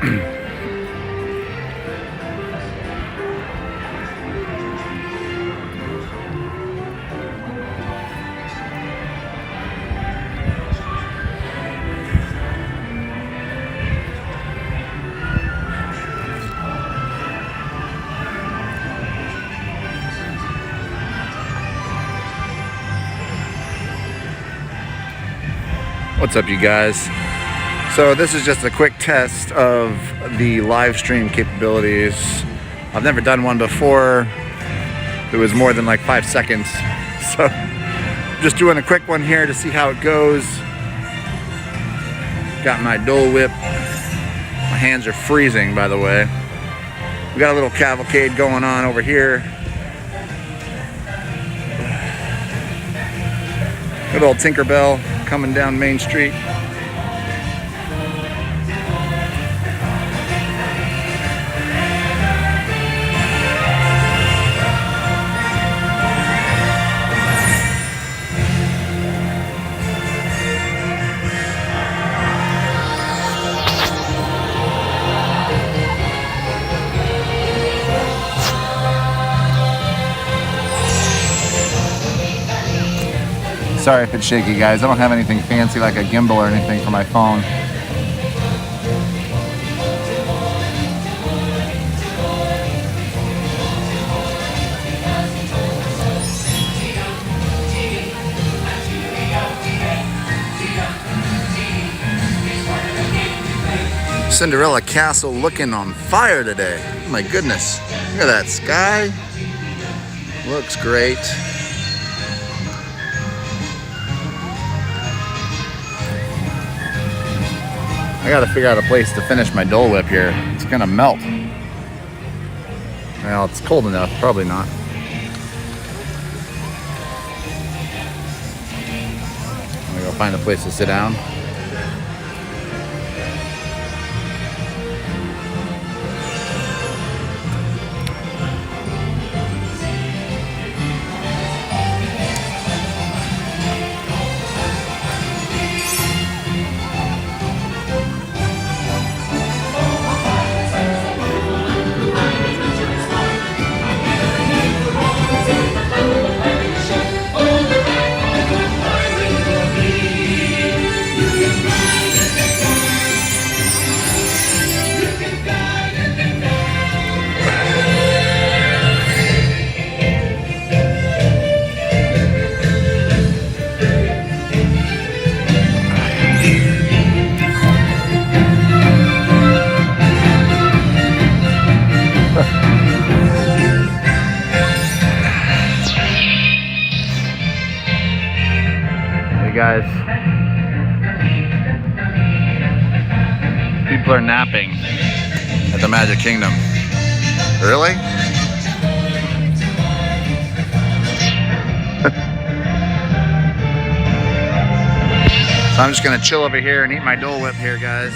What's up, you guys? So this is just a quick test of the live stream capabilities. I've never done one before. It was more than like 5 seconds. So just doing a quick one here to see how it goes. Got my Dole Whip. My hands are freezing, by the way. We got a little cavalcade going on over here. Good old Tinkerbell coming down Main Street. Sorry if it's shaky, guys. I don't have anything fancy like a gimbal or anything for my phone. Cinderella Castle looking on fire today. Oh my goodness. Look at that sky. Looks great. I gotta figure out a place to finish my Dole Whip here. It's gonna melt. Well, it's cold enough, probably not. I'm gonna go find a place to sit down. Guys, people are napping at the Magic Kingdom. Really? So I'm just gonna chill over here and eat my Dole Whip here, guys.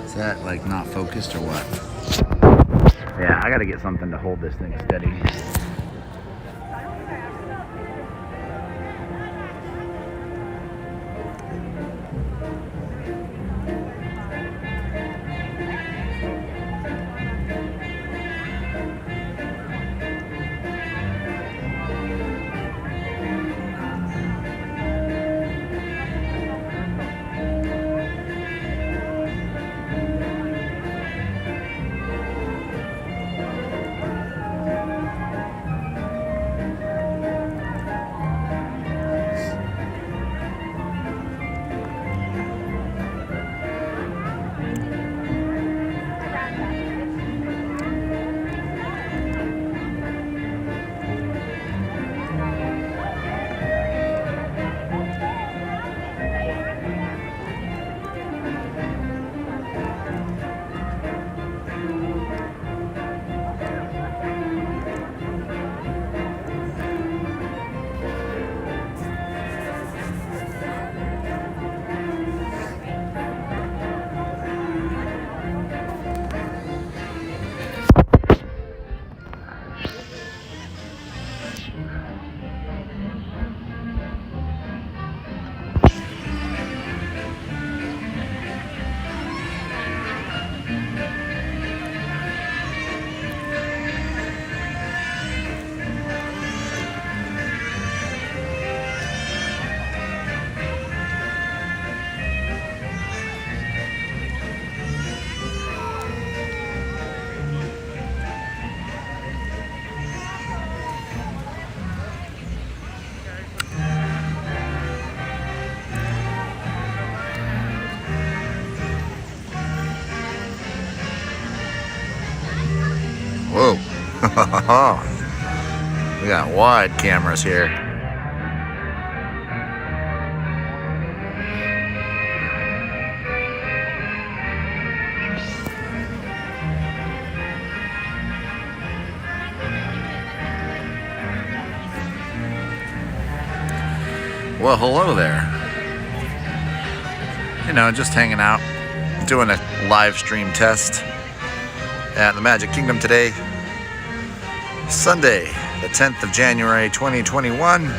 Is that like not focused or what? Yeah, I gotta get something to hold this thing steady. We got wide cameras here. Well, hello there. You know, just hanging out, doing a live stream test at the Magic Kingdom today. Sunday, the 10th of January, 2021.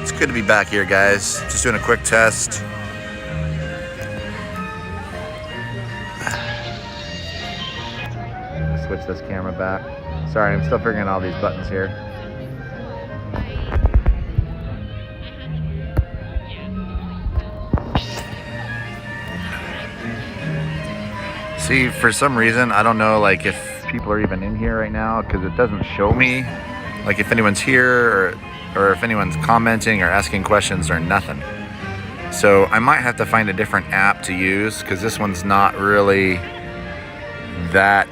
It's good to be back here, guys. Just doing a quick test. Switch this camera back. Sorry, I'm still figuring out all these buttons here. See, for some reason, I don't know, like, if people are even in here right now, because it doesn't show me, like, if anyone's here, or if anyone's commenting or asking questions or nothing. So I might have to find a different app to use, because this one's not really that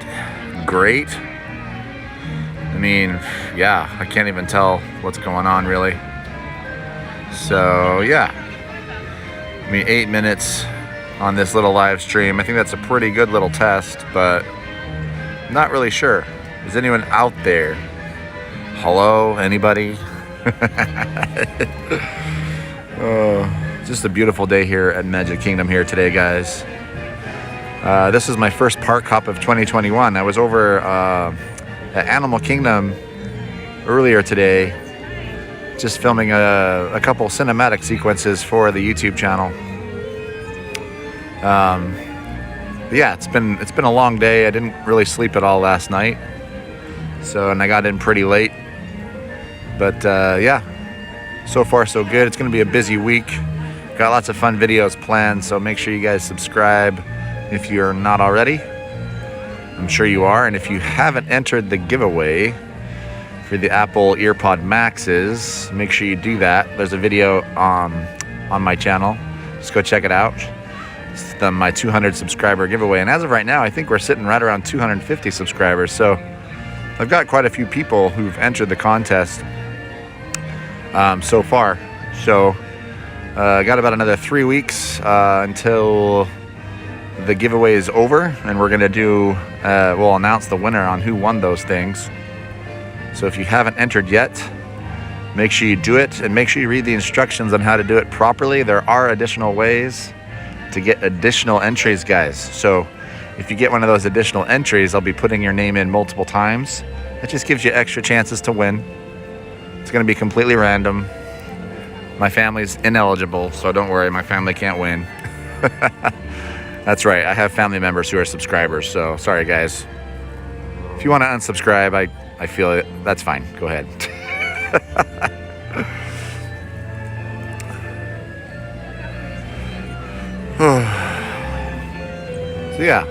great. I mean, yeah, I can't even tell what's going on, really. So, yeah. I mean, 8 minutes on this little live stream. I think that's a pretty good little test, but I'm not really sure. Is anyone out there? Hello, anybody? Oh, just a beautiful day here at Magic Kingdom here today, guys. This is my first park hop of 2021. I was over at Animal Kingdom earlier today, just filming a couple cinematic sequences for the YouTube channel. Yeah, it's been a long day. I didn't really sleep at all last night, and I got in pretty late. But yeah, so far so good. It's going to be a busy week. Got lots of fun videos planned, so make sure you guys subscribe if you're not already. I'm sure you are, and if you haven't entered the giveaway for the Apple EarPod Maxes, make sure you do that. There's a video on my channel. Just go check it out. It's my 200 subscriber giveaway, and as of right now, I think we're sitting right around 250 subscribers. So I've got quite a few people who've entered the contest so far. So I got about another 3 weeks until the giveaway is over, and we're gonna we'll announce the winner on who won those things. So if you haven't entered yet, make sure you do it, and make sure you read the instructions on how to do it properly. There are additional ways to get additional entries, guys. So if you get one of those additional entries, I'll be putting your name in multiple times. That just gives you extra chances to win. It's gonna be completely random. My family's ineligible, so don't worry, my family can't win. That's right, I have family members who are subscribers, so sorry guys. If you want to unsubscribe, I feel it, that's fine, go ahead. So yeah,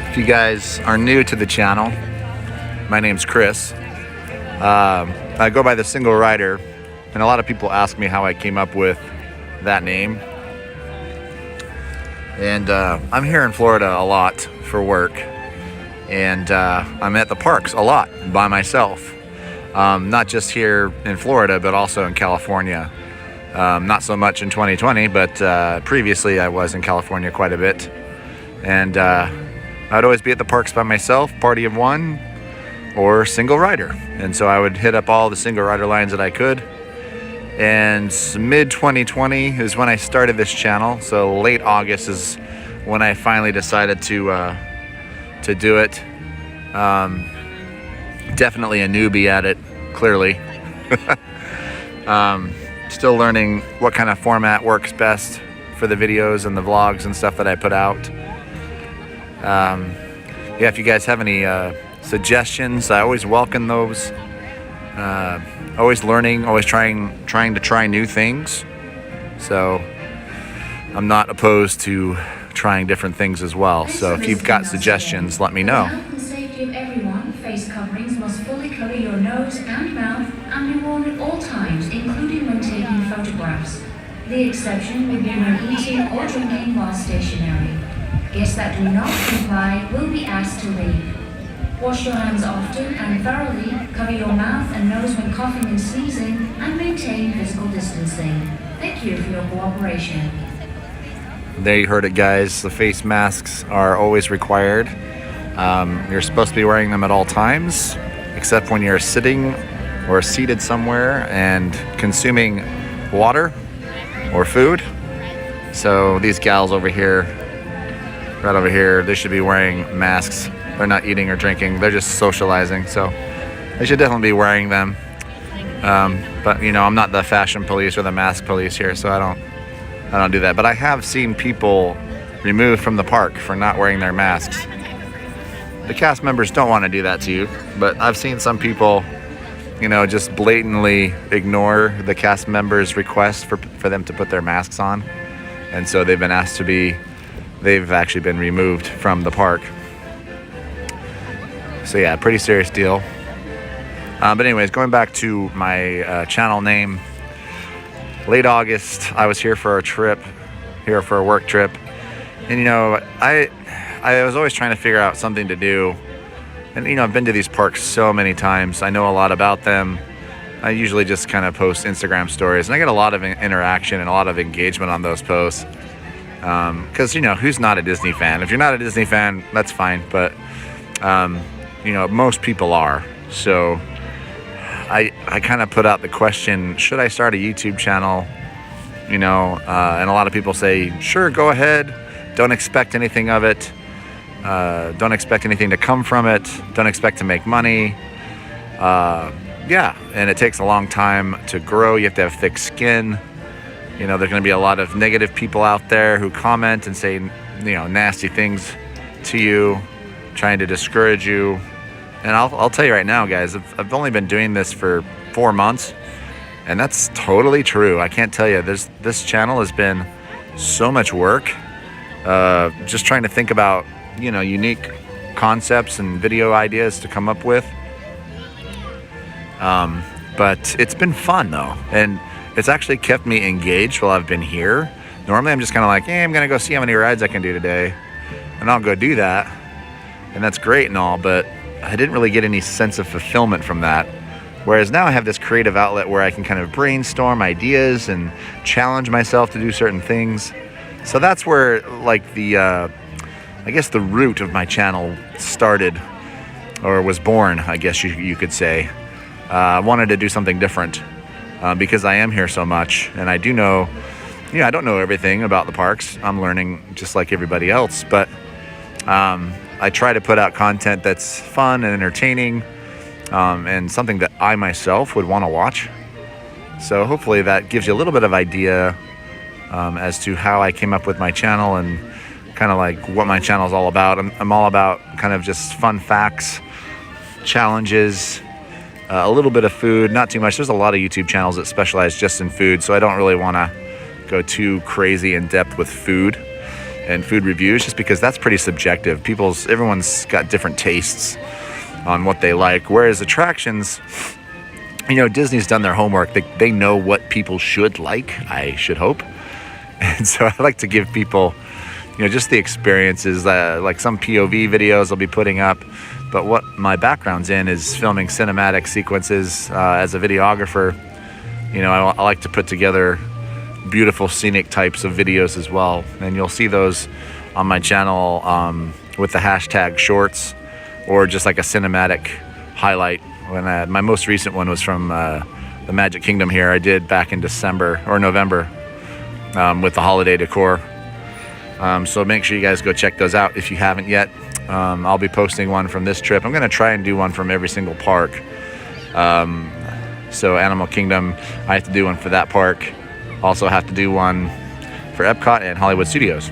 if you guys are new to the channel, my name's Chris. I go by the Single Rider, and a lot of people ask me how I came up with that name. And I'm here in Florida a lot for work, and I'm at the parks a lot by myself. Not just here in Florida, but also in California. Not so much in 2020, but previously I was in California quite a bit. And I'd always be at the parks by myself, party of one, or single rider. And so I would hit up all the single rider lines that I could. And mid 2020 is when I started this channel. So late August is when I finally decided to do it. Definitely a newbie at it, clearly. Still learning what kind of format works best for the videos and the vlogs and stuff that I put out. Yeah, if you guys have any suggestions, I always welcome those. Always learning, always trying to try new things. So I'm not opposed to trying different things as well. So if you've got suggestions, let me know. For the health and safety of everyone, face coverings must fully cover your nose and mouth and be worn at all times, including when taking photographs. The exception may be when eating or drinking while stationary. Guests that do not comply will be asked to leave. Wash your hands often and thoroughly, cover your mouth and nose when coughing and sneezing, and maintain physical distancing. Thank you for your cooperation. There you heard it, guys. The face masks are always required. You're supposed to be wearing them at all times, except when you're sitting or seated somewhere and consuming water or food. So these gals over here, right over here, they should be wearing masks. They're not eating or drinking, they're just socializing, so they should definitely be wearing them. But you know, I'm not the fashion police or the mask police here, so I don't do that. But I have seen people removed from the park for not wearing their masks. The cast members don't want to do that to you, but I've seen some people, you know, just blatantly ignore the cast members' request for them to put their masks on. And so they've actually been removed from the park. So yeah, pretty serious deal. But anyways, going back to my channel name, late August, I was here for a work trip. And you know, I was always trying to figure out something to do. And you know, I've been to these parks so many times. I know a lot about them. I usually just kind of post Instagram stories, and I get a lot of interaction and a lot of engagement on those posts. Because you know, who's not a Disney fan? If you're not a Disney fan, that's fine. But you know, most people are. So I kind of put out the question, should I start a YouTube channel? You know, and a lot of people say, sure, go ahead. Don't expect anything of it. Don't expect anything to come from it. Don't expect to make money. Yeah, and it takes a long time to grow. You have to have thick skin. You know, there's going to be a lot of negative people out there who comment and say, you know, nasty things to you, trying to discourage you. And I'll tell you right now, guys, I've only been doing this for 4 months, and that's totally true. I can't tell you, this channel has been so much work. Just trying to think about, you know, unique concepts and video ideas to come up with. But it's been fun though, and it's actually kept me engaged while I've been here. Normally I'm just kind of like, hey, I'm gonna go see how many rides I can do today, and I'll go do that, and that's great and all, but I didn't really get any sense of fulfillment from that. Whereas now I have this creative outlet where I can kind of brainstorm ideas and challenge myself to do certain things. So that's where, like, I guess the root of my channel started, or was born, I guess you could say. I wanted to do something different because I am here so much, and I do know, you know, I don't know everything about the parks. I'm learning just like everybody else, but I try to put out content that's fun and entertaining, and something that I myself would want to watch. So hopefully that gives you a little bit of idea as to how I came up with my channel and kind of like what my channel is all about. I'm all about kind of just fun facts, challenges, a little bit of food, not too much. There's a lot of YouTube channels that specialize just in food, so I don't really want to go too crazy in depth with food and food reviews, just because that's pretty subjective. Everyone's got different tastes on what they like. Whereas attractions, you know, Disney's done their homework. They know what people should like, I should hope. And so I like to give people, you know, just the experiences, like some POV videos I'll be putting up. But what my background's in is filming cinematic sequences as a videographer. You know, I like to put together beautiful scenic types of videos as well, and you'll see those on my channel with the hashtag shorts, or just like a cinematic highlight. When my most recent one was from the Magic Kingdom here, I did back in December or November with the holiday decor. So make sure you guys go check those out if you haven't yet. I'll be posting one from this trip. I'm going to try and do one from every single park. So Animal Kingdom, I have to do one for that park. Also have to do one for Epcot and Hollywood Studios.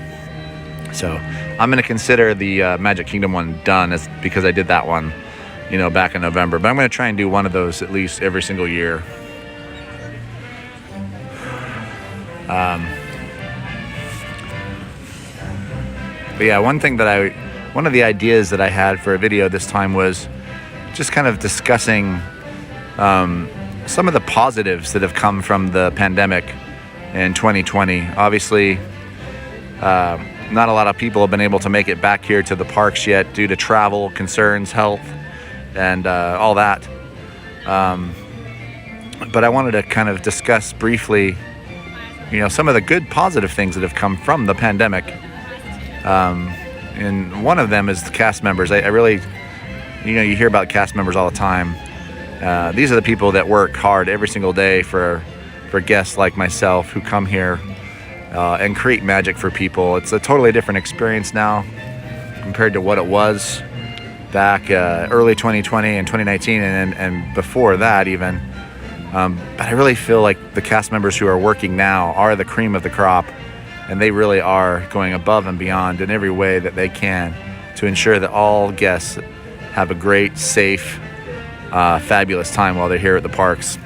So I'm going to consider the Magic Kingdom one done, because I did that one, you know, back in November. But I'm going to try and do one of those at least every single year. But yeah, one of the ideas that I had for a video this time was just kind of discussing some of the positives that have come from the pandemic in 2020. Obviously, not a lot of people have been able to make it back here to the parks yet due to travel concerns, health, and all that. But I wanted to kind of discuss briefly, some of the good positive things that have come from the pandemic. And one of them is the cast members. I really, you hear about cast members all the time. These are the people that work hard every single day for guests like myself who come here and create magic for people. It's a totally different experience now compared to what it was back early 2020 and 2019 and before that even. But I really feel like the cast members who are working now are the cream of the crop, and they really are going above and beyond in every way that they can to ensure that all guests have a great, safe, fabulous time while they're here at the parks.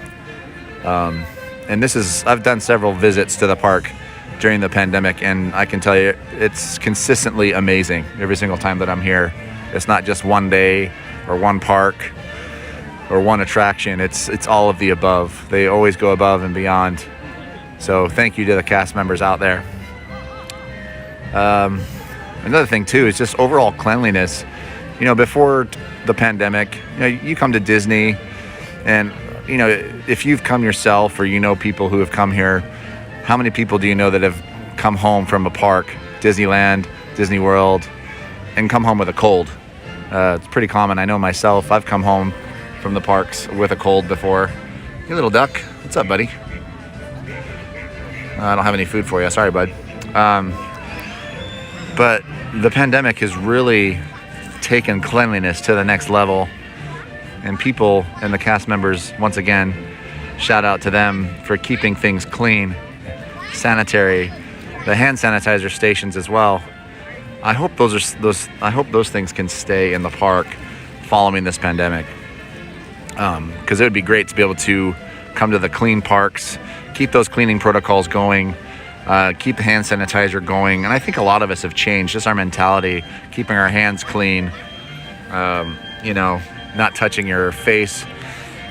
And I've done several visits to the park during the pandemic, and I can tell you it's consistently amazing every single time that I'm here. It's not just one day or one park or one attraction. It's all of the above. They always go above and beyond. So thank you to the cast members out there. Another thing too is just overall cleanliness. Before the pandemic, you come to Disney, and if you've come yourself or people who have come here, how many people do you know that have come home from a park, Disneyland, Disney World, and come home with a cold? It's pretty common. I know myself, I've come home from the parks with a cold before. Hey, little duck. What's up, buddy? I don't have any food for you. Sorry, bud. But the pandemic has really taken cleanliness to the next level. And people and the cast members, once again, shout out to them for keeping things clean, sanitary, the hand sanitizer stations as well. I hope those things can stay in the park following this pandemic. Because it would be great to be able to come to the clean parks, keep those cleaning protocols going, keep the hand sanitizer going. And I think a lot of us have changed, just our mentality, keeping our hands clean, not touching your face,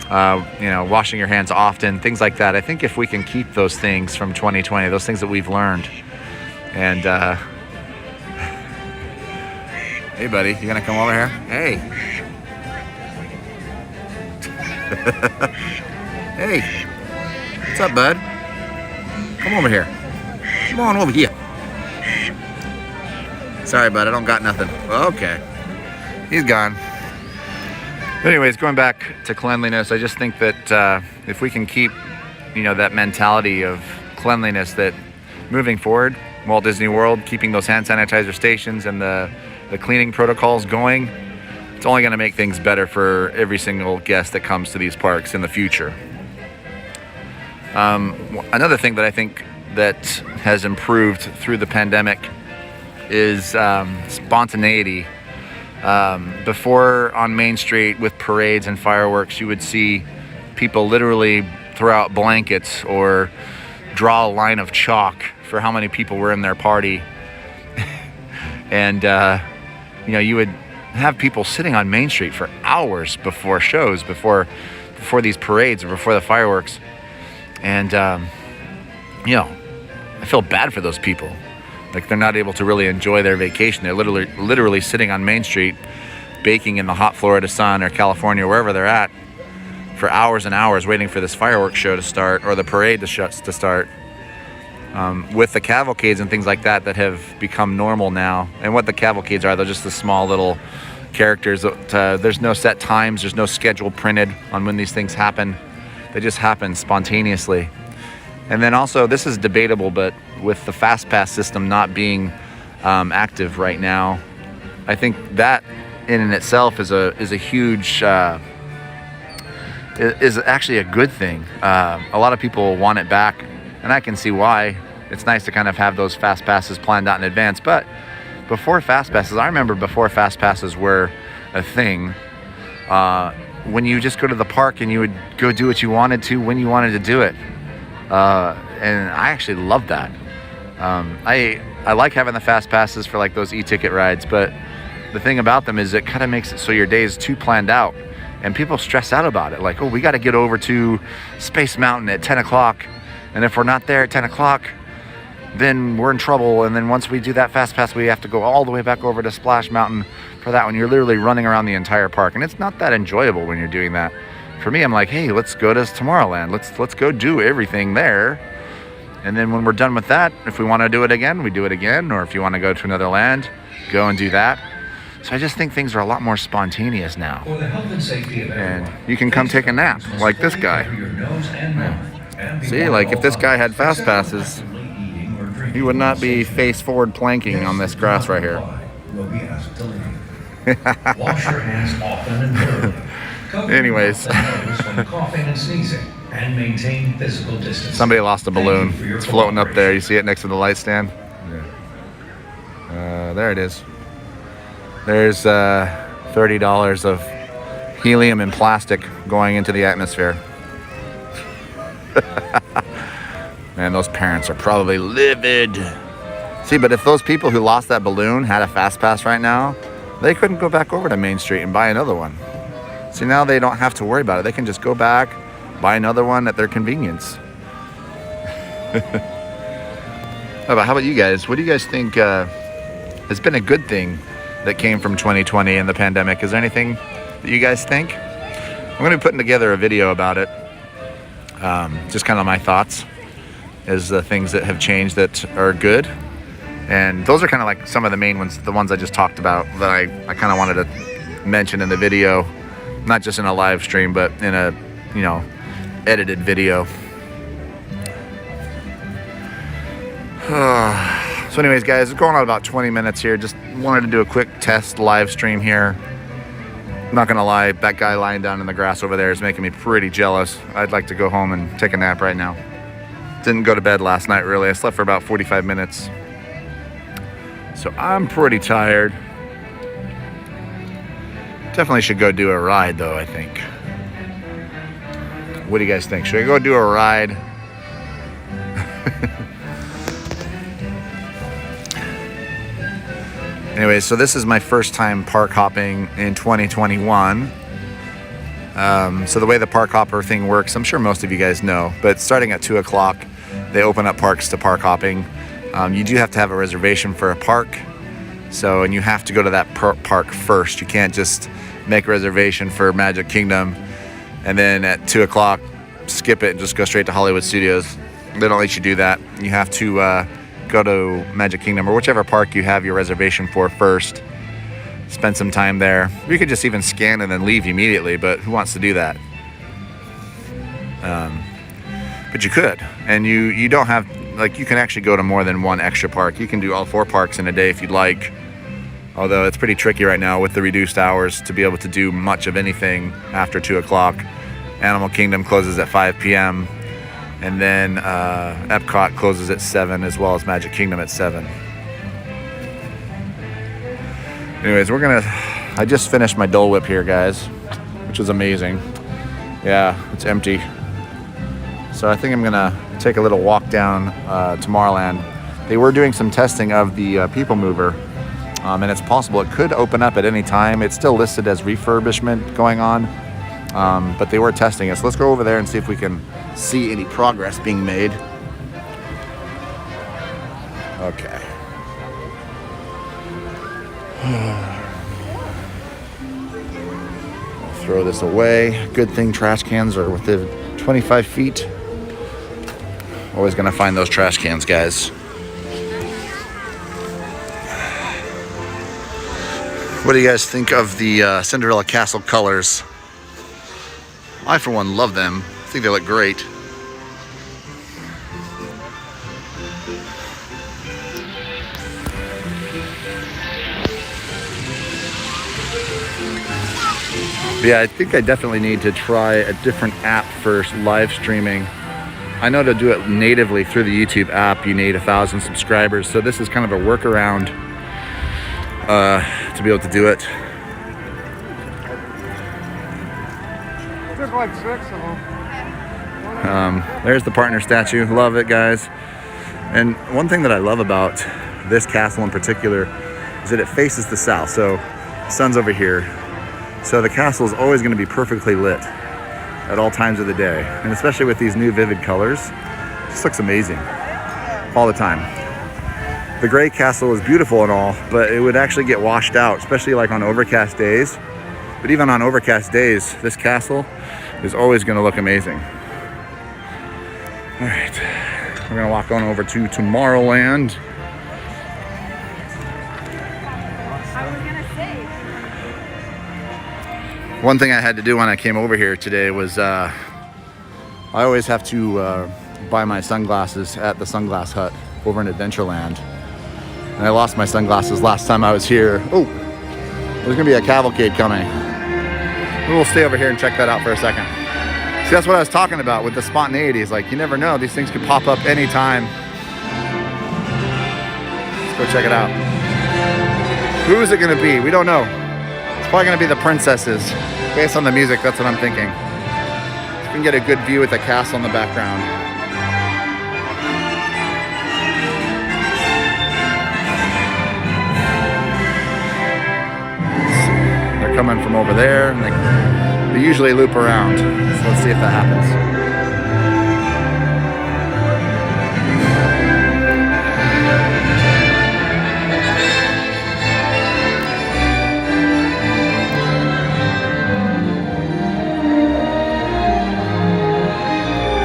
washing your hands often, things like that. I think if we can keep those things from 2020, those things that we've learned. And hey, buddy, you gonna come over here? Hey. Hey, what's up, bud? Come over here. Come on over here. Sorry, bud, I don't got nothing. Okay, he's gone. But anyways, going back to cleanliness, I just think that if we can keep, that mentality of cleanliness, that moving forward, Walt Disney World, keeping those hand sanitizer stations and the cleaning protocols going, it's only going to make things better for every single guest that comes to these parks in the future. Another thing that I think that has improved through the pandemic is spontaneity. Before on Main Street with parades and fireworks, you would see people literally throw out blankets or draw a line of chalk for how many people were in their party. And, you would have people sitting on Main Street for hours before shows, before these parades or before the fireworks. And, I feel bad for those people. Like, they're not able to really enjoy their vacation. They're literally sitting on Main Street, baking in the hot Florida sun or California, wherever they're at, for hours and hours waiting for this fireworks show to start or the parade to start. With the cavalcades and things like that have become normal now. And what the cavalcades are, they're just the small little characters. There's no set times. There's no schedule printed on when these things happen. They just happen spontaneously. And then also, this is debatable, but with the Fast Pass system not being active right now, I think that in and itself is a huge, is actually a good thing. A lot of people want it back, and I can see why. It's nice to kind of have those Fast Passes planned out in advance. But before Fast Passes, I remember before Fast Passes were a thing, when you just go to the park and you would go do what you wanted to when you wanted to do it. And I actually love that. I like having the Fast Passes for like those e-ticket rides, but the thing about them is it kind of makes it so your day is too planned out, and people stress out about it. Like, oh, we got to get over to Space Mountain at 10 o'clock. And if we're not there at 10 o'clock, then we're in trouble. And then once we do that fast pass, we have to go all the way back over to Splash Mountain for that one. You're literally running around the entire park, and it's not that enjoyable when you're doing that. For me, I'm like, hey, let's go to Tomorrowland. Let's go do everything there. And then when we're done with that, if we want to do it again, we do it again. Or if you want to go to another land, go and do that. So I just think things are a lot more spontaneous now. For the health and safety of everyone, And you can come take a nap like this guy. See, like if this guy had fast passes, he would not be face forward planking on this grass right here. Wash your hands often and thoroughly. Anyways. When coughing and sneezing, and maintain physical distance. Somebody lost a balloon. It's floating up there. You see it next to the light stand? There it is. There's $30 of helium and plastic going into the atmosphere. Man, those parents are probably livid. See, but if those people who lost that balloon had a fast pass right now, they couldn't go back over to Main Street and buy another one. See, now they don't have to worry about it. They can just go back, buy another one at their convenience. How about you guys? What do you guys think has been a good thing that came from 2020 and the pandemic? Is there anything that you guys think? I'm going to be putting together a video about it. Just kind of my thoughts as the things that have changed that are good. And those are kind of like some of the main ones, the ones I just talked about that I kind of wanted to mention in the video, not just in a live stream, but in a, edited video. So anyways, guys, it's going on about 20 minutes here. Just wanted to do a quick test live stream here. Not gonna lie, that guy lying down in the grass over there is making me pretty jealous. I'd like to go home and take a nap right now. Didn't go to bed last night, really. I slept for about 45 minutes. So I'm pretty tired. Definitely should go do a ride, though, I think. What do you guys think? Should I go do a ride? Anyway, so this is my first time park hopping in 2021. So the way the park hopper thing works, I'm sure most of you guys know, but starting at 2 o'clock, they open up parks to park hopping. You do have to have a reservation for a park. And you have to go to that park first. You can't just make a reservation for Magic Kingdom and then at 2 o'clock skip it and just go straight to Hollywood Studios. They don't let you do that. You have to go to Magic Kingdom or whichever park you have your reservation for first. Spend some time there. You could just even scan and then leave immediately, but who wants to do that? But you could, and you don't have, like, you can actually go to more than one extra park. You can do all 4 parks in a day if you'd like, although it's pretty tricky right now with the reduced hours to be able to do much of anything after 2 o'clock. Animal Kingdom closes at 5 p.m. and then Epcot closes at 7, as well as Magic Kingdom at 7. Anyways, I just finished my Dole Whip here, guys, which is amazing. Yeah, it's empty. So I think I'm gonna take a little walk down Tomorrowland. They were doing some testing of the People Mover, and it's possible it could open up at any time. It's still listed as refurbishment going on, but they were testing it. So let's go over there and see if we can see any progress being made. Okay. I'll throw this away. Good thing trash cans are within 25 feet. Always gonna find those trash cans, guys. What do you guys think of the Cinderella Castle colors? I, for one, love them. I think they look great. But yeah, I think I definitely need to try a different app for live streaming. I know to do it natively through the YouTube app, you need 1,000 subscribers. So this is kind of a workaround to be able to do it. Took like 6 of them. There's the partner statue. Love it, guys. And one thing that I love about this castle in particular is that it faces the south. So the sun's over here. So the castle is always going to be perfectly lit at all times of the day. And especially with these new vivid colors, it just looks amazing all the time. The gray castle is beautiful and all, but it would actually get washed out, especially like on overcast days. But even on overcast days, this castle is always going to look amazing. All right, we're going to walk on over to Tomorrowland. One thing I had to do when I came over here today was I always have to buy my sunglasses at the Sunglass Hut over in Adventureland. And I lost my sunglasses last time I was here. Oh, there's gonna be a cavalcade coming. We'll stay over here and check that out for a second. See, that's what I was talking about with the spontaneity. It's like, you never know, these things could pop up anytime. Let's go check it out. Who is it gonna be? We don't know. It's probably gonna be the princesses. Based on the music, that's what I'm thinking. So we can get a good view with the castle in the background. Coming from over there, and they usually loop around. So let's see if that happens.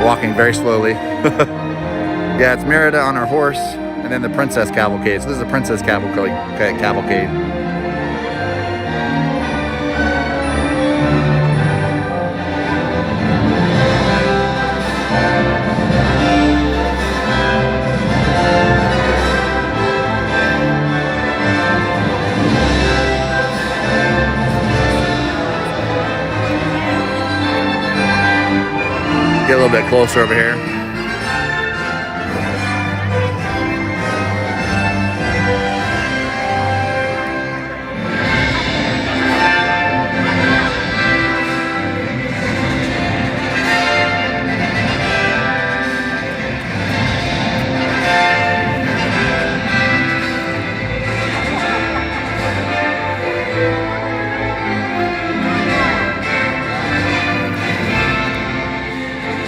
Walking very slowly. Yeah, it's Merida on her horse, and then the princess cavalcade. So this is a princess cavalcade. Get a little bit closer over here.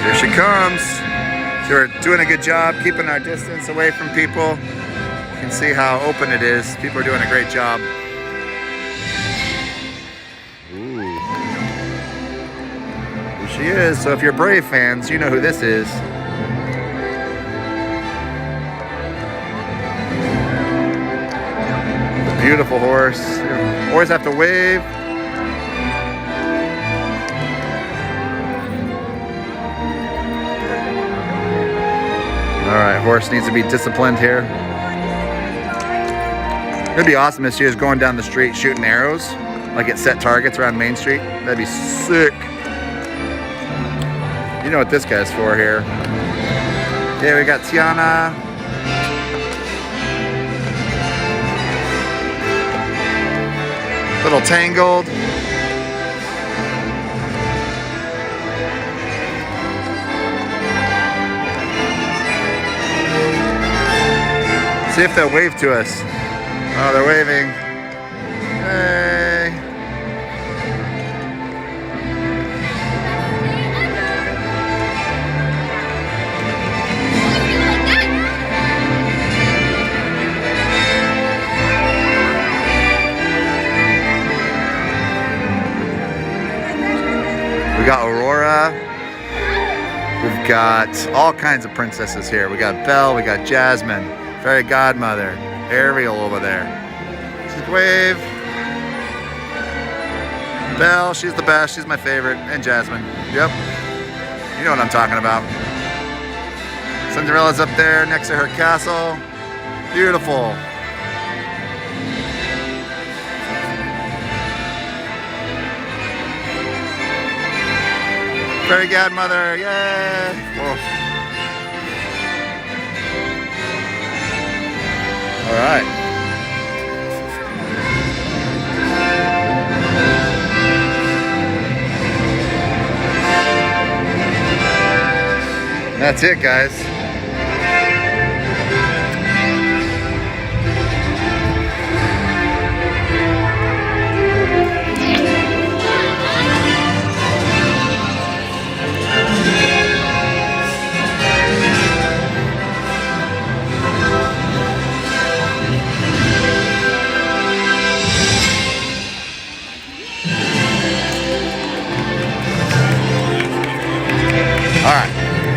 Here she comes. So we're doing a good job keeping our distance away from people. You can see how open it is. People are doing a great job. Ooh. Here she is. So if you're Brave fans, you know who this is. Beautiful horse. You always have to wave. All right, horse needs to be disciplined here. It'd be awesome if she was going down the street shooting arrows, like at set targets around Main Street. That'd be sick. You know what this guy's for here. Yeah, we got Tiana. Little Tangled. See if they'll wave to us. Oh, they're waving. Hey. We got Aurora. We've got all kinds of princesses here. We got Belle, we got Jasmine. Fairy Godmother, Ariel over there. She's wave. Belle, she's the best. She's my favorite. And Jasmine. Yep. You know what I'm talking about. Cinderella's up there next to her castle. Beautiful. Fairy Godmother, yay! Whoa. All right. That's it, guys.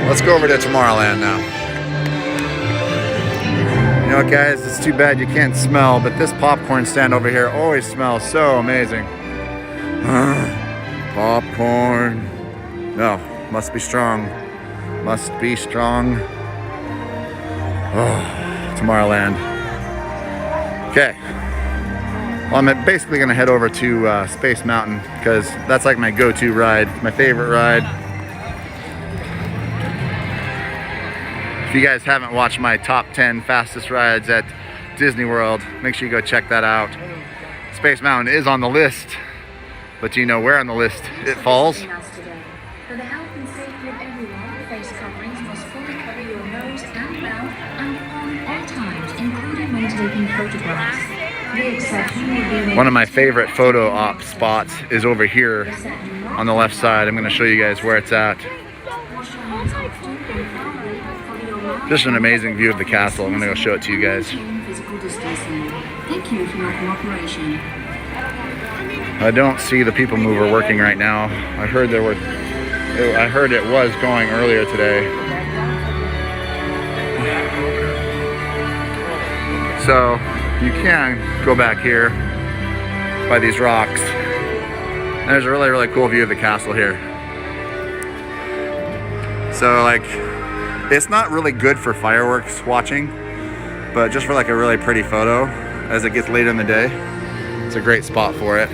Let's go over to Tomorrowland now. You know what, guys? It's too bad you can't smell, but this popcorn stand over here always smells so amazing. Popcorn. No, must be strong. Must be strong. Oh, Tomorrowland. Okay. Well, I'm basically gonna head over to Space Mountain because that's like my go-to ride, my favorite ride. If you guys haven't watched my top 10 fastest rides at Disneyworld, make sure you go check that out. Space Mountain is on the list, but do you know where on the list it falls? For the health and safety of everyone, face coverings must fully cover your nose and mouth and on all times, including when taking photographs. The exception will be one of my favorite photo op spots is over here on the left side. I'm going to show you guys where it's at. Just an amazing view of the castle. I'm going to go show it to you guys. Thank you for your cooperation. I don't see the people mover working right now. I heard it was going earlier today. So you can go back here by these rocks. And there's a really, really cool view of the castle here. So like, it's not really good for fireworks watching, but just for like a really pretty photo as it gets later in the day, it's a great spot for it.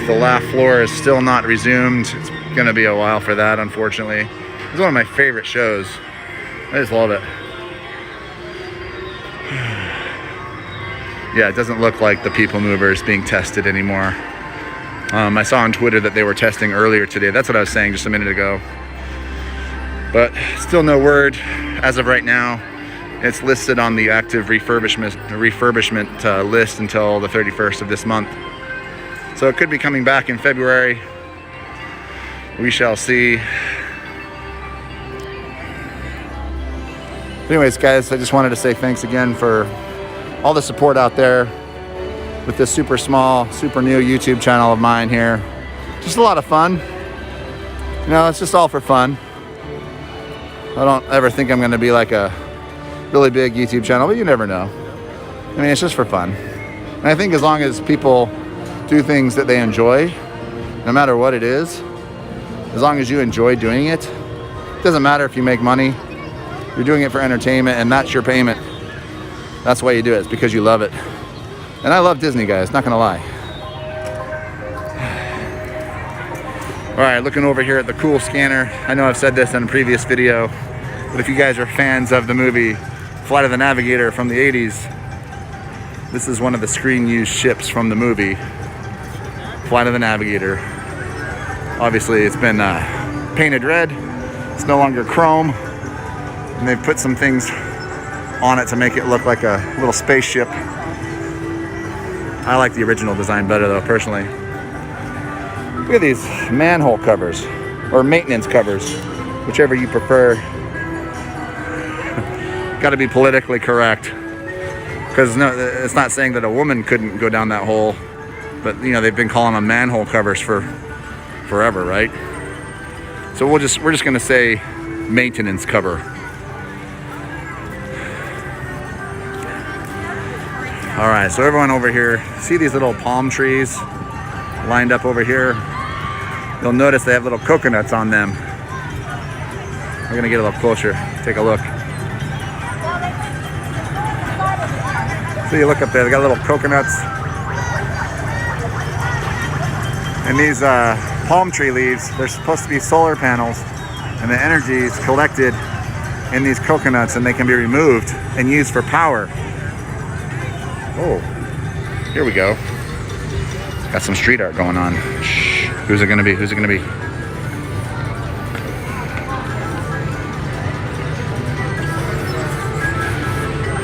The laugh floor is still not resumed. It's gonna be a while for that, unfortunately. It's one of my favorite shows. I just love it. Yeah, it doesn't look like the people mover is being tested anymore. I saw on Twitter that they were testing earlier today. That's what I was saying just a minute ago. But still no word as of right now. It's listed on the active refurbishment list until the 31st of this month. So it could be coming back in February. We shall see. Anyways, guys, I just wanted to say thanks again for all the support out there with this super small, super new YouTube channel of mine here. Just a lot of fun. You know, it's just all for fun. I don't ever think I'm gonna be like a really big YouTube channel, but you never know. I mean, it's just for fun. And I think as long as people do things that they enjoy, no matter what it is, as long as you enjoy doing it, it doesn't matter if you make money, you're doing it for entertainment and that's your payment. That's why you do it, it's because you love it. And I love Disney, guys, not gonna lie. All right, looking over here at the cool scanner. I know I've said this in a previous video, but if you guys are fans of the movie Flight of the Navigator from the 80s, this is one of the screen-used ships from the movie Flight of the Navigator. Obviously, it's been painted red. It's no longer chrome, and they've put some things on it to make it look like a little spaceship. I like the original design better though, personally. Look at these manhole covers, or maintenance covers, whichever you prefer. Got to be politically correct, because no, it's not saying that a woman couldn't go down that hole, but you know, they've been calling them manhole covers for forever, right? So we're just gonna say maintenance cover. All right, so everyone over here, see these little palm trees lined up over here? You'll notice they have little coconuts on them. We're gonna get a little closer, take a look. So you look up there, they got little coconuts. And these palm tree leaves, they're supposed to be solar panels, and the energy is collected in these coconuts and they can be removed and used for power. Oh, here we go. Got some street art going on. Shh. Who's it gonna be? Who's it gonna be?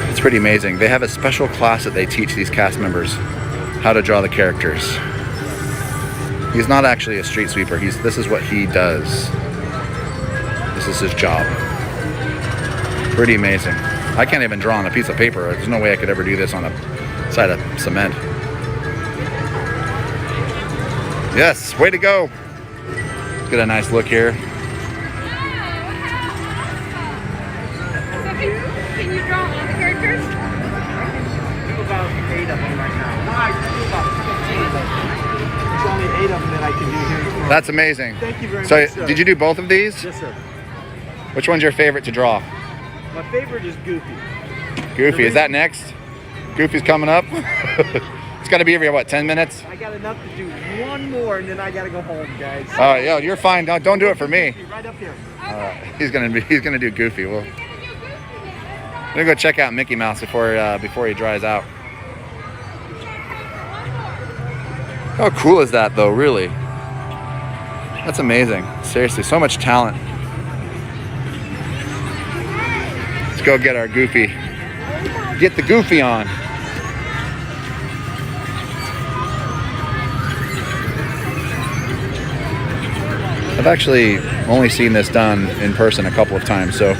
It's pretty amazing. They have a special class that they teach these cast members how to draw the characters. He's not actually a street sweeper. This is what he does. This is his job. Pretty amazing. I can't even draw on a piece of paper. There's no way I could ever do this on a side of cement. Yes, way to go. get a nice look here. Can you draw all the characters? Do about 8 of them right now. No, I do about 15 of them. There's only 8 of them that I can do here tomorrow. That's amazing. Thank you very So, much, sir. did you do both of these? Yes, sir. Which one's your favorite to draw? My favorite is Goofy. Goofy, is that next? Goofy's coming up. It's got to be every, what, 10 minutes? I got enough to do one more, and then I got to go home, guys. Yo, you're fine. Don't do it for me. Right up here. He's gonna do Goofy. I'm gonna go check out Mickey Mouse before he dries out. How cool is that, though? Really, that's amazing. Seriously, so much talent. Let's go get our Goofy. Get the Goofy on. I've actually only seen this done in person a couple of times, so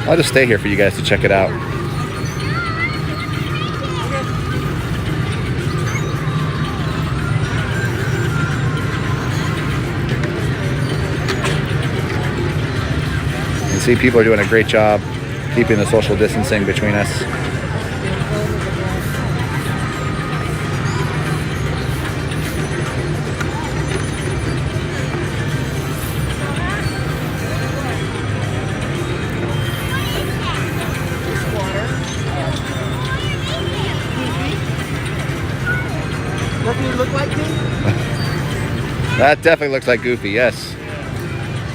I'll just stay here for you guys to check it out. You can see people are doing a great job keeping the social distancing between us. Doesn't he look like me? That definitely looks like Goofy, yes.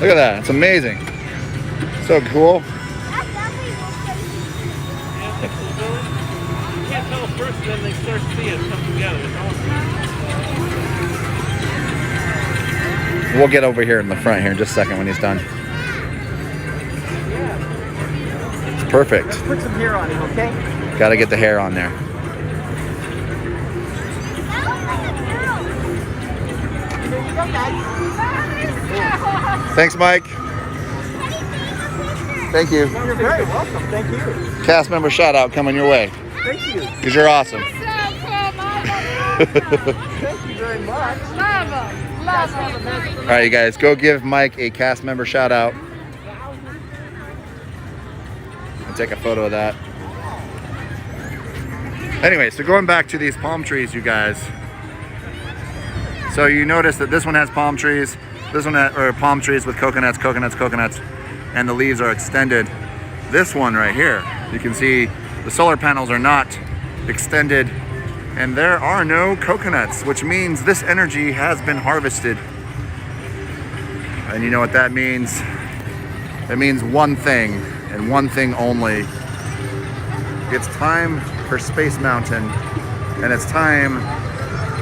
Look at that, it's amazing. So cool. You can't tell first, then they start seeing it come together. We'll get over here in the front here in just a second when he's done. It's perfect. Let's put some hair on him, okay? Got to get the hair on there. Here you go, guys. Thanks, Mike. Thank you. You're very welcome. Thank you. Cast member shout out coming your way Thank you. because you're awesome. Thank you very much. All right, you guys, go give Mike a cast member shout out. And take a photo of that. Anyway, so going back to these palm trees, you guys. So you notice that this one has palm trees, this one or palm trees with coconuts, and the leaves are extended. This one right here, you can see the solar panels are not extended and there are no coconuts, which means this energy has been harvested. And you know what that means? It means one thing and one thing only. It's time for Space Mountain, and it's time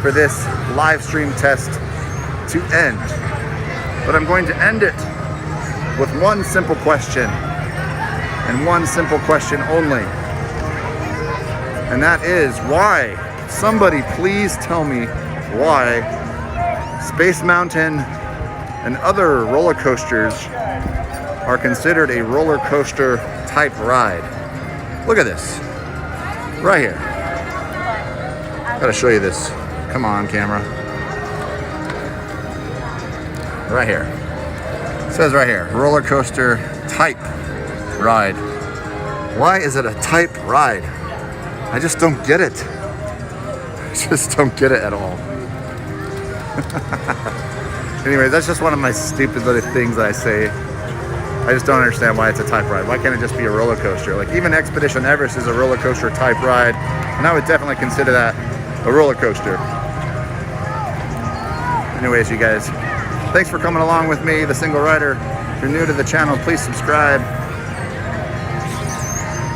for this live stream test to end. But I'm going to end it with one simple question, and one simple question only. And that is why? Somebody please tell me why Space Mountain and other roller coasters are considered a roller coaster type ride. Look at this, right here. Gotta show you this. Come on, camera. Right here. It says right here, roller coaster type ride. Why is it a type ride? I just don't get it. I just don't get it at all. Anyway, that's just one of my stupid little things that I say. I just don't understand why it's a type ride. Why can't it just be a roller coaster? Like even Expedition Everest is a roller coaster type ride, and I would definitely consider that a roller coaster. Anyways, you guys, thanks for coming along with me, the Single Rider. If you're new to the channel, please subscribe.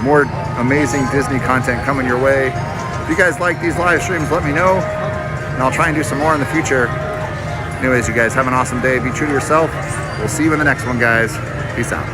More amazing Disney content coming your way. If you guys like these live streams, let me know, and I'll try and do some more in the future. Anyways, you guys, have an awesome day. Be true to yourself. We'll see you in the next one, guys. Peace out.